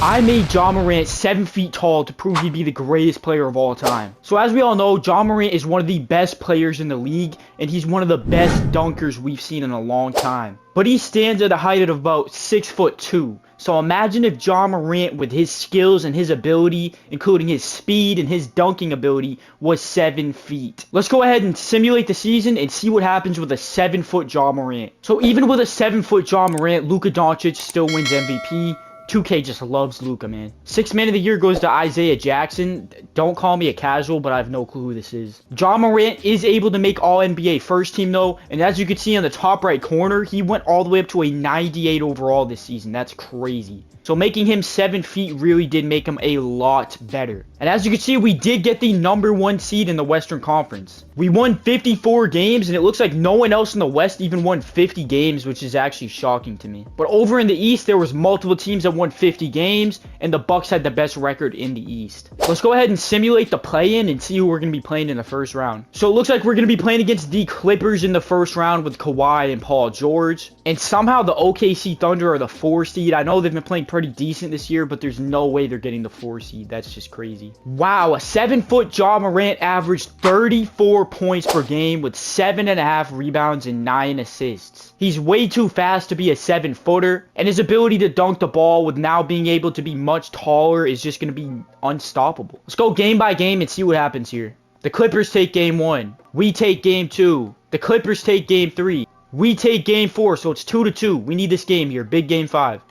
I made Ja Morant 7 feet tall to prove he'd be the greatest player of all time. So as we all know, Ja Morant is one of the best players in the league, and he's one of the best dunkers we've seen in a long time. But he stands at a height of about 6'2". So imagine if Ja Morant, with his skills and his ability, including his speed and his dunking ability, was 7 feet. Let's go ahead and simulate the season and see what happens with a 7-foot Ja Morant. So even with a 7-foot Ja Morant, Luka Doncic still wins MVP. 2K just loves Luka, man. 6th man of the year goes to Isaiah Jackson. Don't call me a casual, but I have no clue who this is. Ja Morant is able to make All-NBA first team, though. And as you can see on the top right corner, he went all the way up to a 98 overall this season. That's crazy. So making him 7 feet really did make him a lot better. And as you can see, we did get the #1 seed in the Western Conference. We won 54 games, and it looks like no one else in the West even won 50 games, which is actually shocking to me. But over in the East, there was multiple teams that won 50 games, and the Bucks had the best record in the East. Let's go ahead and simulate the play-in and see who we're going to be playing in the first round. So it looks like we're going to be playing against the Clippers in the first round with Kawhi and Paul George. And somehow the OKC Thunder are the 4 seed. I know they've been playing pretty decent this year, but there's no way they're getting the 4 seed. That's just crazy. Wow, a 7-foot Ja Morant averaged 34 points per game with 7.5 rebounds and 9 assists. He's way too fast to be a 7-footer, and his ability to dunk the ball with now being able to be much taller is just going to be unstoppable. Let's go game by game and see what happens here. The Clippers take game 1. We take game 2. The Clippers take game 3. We take game 4, so it's 2-2. We need this game here. Big game 5.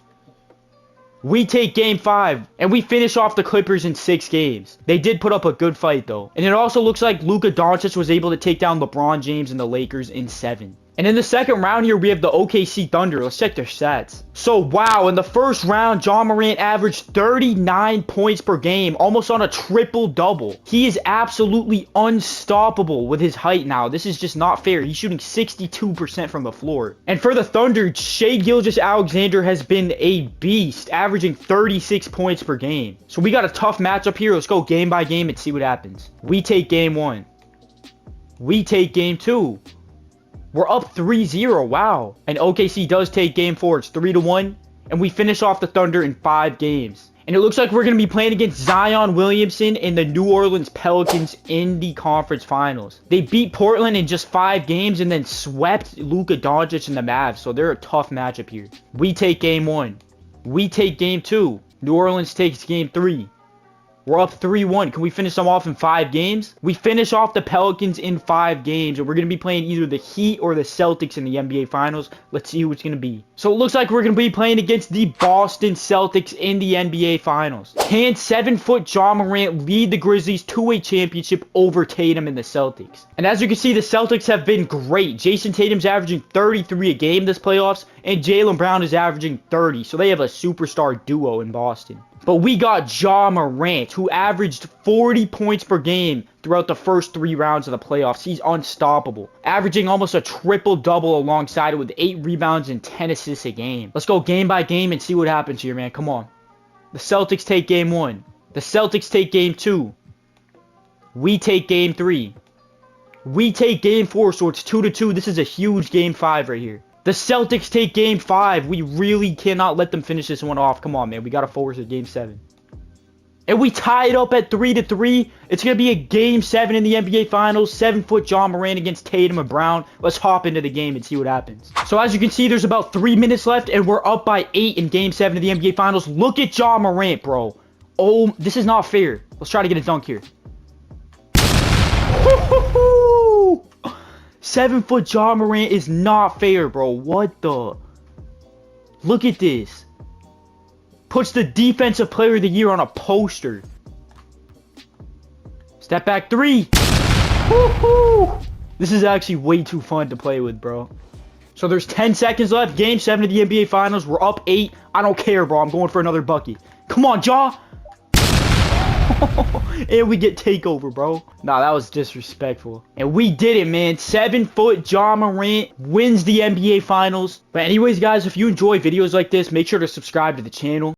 We take game 5, and we finish off the Clippers in 6 games. They did put up a good fight, though. And it also looks like Luka Doncic was able to take down LeBron James and the Lakers in 7. And in the second round here, we have the OKC Thunder. Let's check their stats. So, wow, in the first round, Ja Morant averaged 39 points per game, almost on a triple-double. He is absolutely unstoppable with his height now. This is just not fair. He's shooting 62% from the floor. And for the Thunder, Shai Gilgeous-Alexander has been a beast, averaging 36 points per game. So we got a tough matchup here. Let's go game by game and see what happens. We take game 1. We take game 2. We're up 3-0, wow. And OKC does take game 4, it's 3-1. And we finish off the Thunder in 5 games. And it looks like we're going to be playing against Zion Williamson and the New Orleans Pelicans in the conference finals. They beat Portland in just 5 games and then swept Luka Doncic and the Mavs. So they're a tough matchup here. We take game 1. We take game 2. New Orleans takes game 3. We're up 3-1. Can we finish them off in 5 games? We finish off the Pelicans in 5 games, and we're going to be playing either the Heat or the Celtics in the NBA Finals. Let's see who it's going to be. So it looks like we're going to be playing against the Boston Celtics in the NBA Finals. Can 7-foot Ja Morant lead the Grizzlies to a championship over Tatum and the Celtics? And as you can see, the Celtics have been great. Jason Tatum's averaging 33 a game this playoffs, and Jaylen Brown is averaging 30. So they have a superstar duo in Boston. But we got Ja Morant, who averaged 40 points per game throughout the first 3 rounds of the playoffs. He's unstoppable, averaging almost a triple-double alongside it with 8 rebounds and 10 assists a game. Let's go game by game and see what happens here, man. Come on. The Celtics take game 1. The Celtics take game 2. We take game 3. We take game 4, so it's 2-2. This is a huge game 5 right here. The Celtics take game 5. We really cannot let them finish this one off. Come on, man. We got to force it game 7. And we tie it up at 3-3. It's going to be a game 7 in the NBA Finals. 7-foot Ja Morant against Tatum and Brown. Let's hop into the game and see what happens. So as you can see, there's about 3 minutes left, and we're up by 8 in game 7 of the NBA Finals. Look at Ja Morant, bro. Oh, this is not fair. Let's try to get a dunk here. 7-foot Ja Morant is not fair, bro. What the? Look at this. Puts the Defensive Player of the Year on a poster. Step back 3. Woohoo! This is actually way too fun to play with, bro. So there's 10 seconds left. Game 7 of the NBA Finals. We're up 8. I don't care, bro. I'm going for another bucket. Come on, Ja. And we get takeover, bro. Nah, that was disrespectful. And we did it, man. 7-foot Ja Morant wins the NBA Finals. But anyways, guys, if you enjoy videos like this, make sure to subscribe to the channel.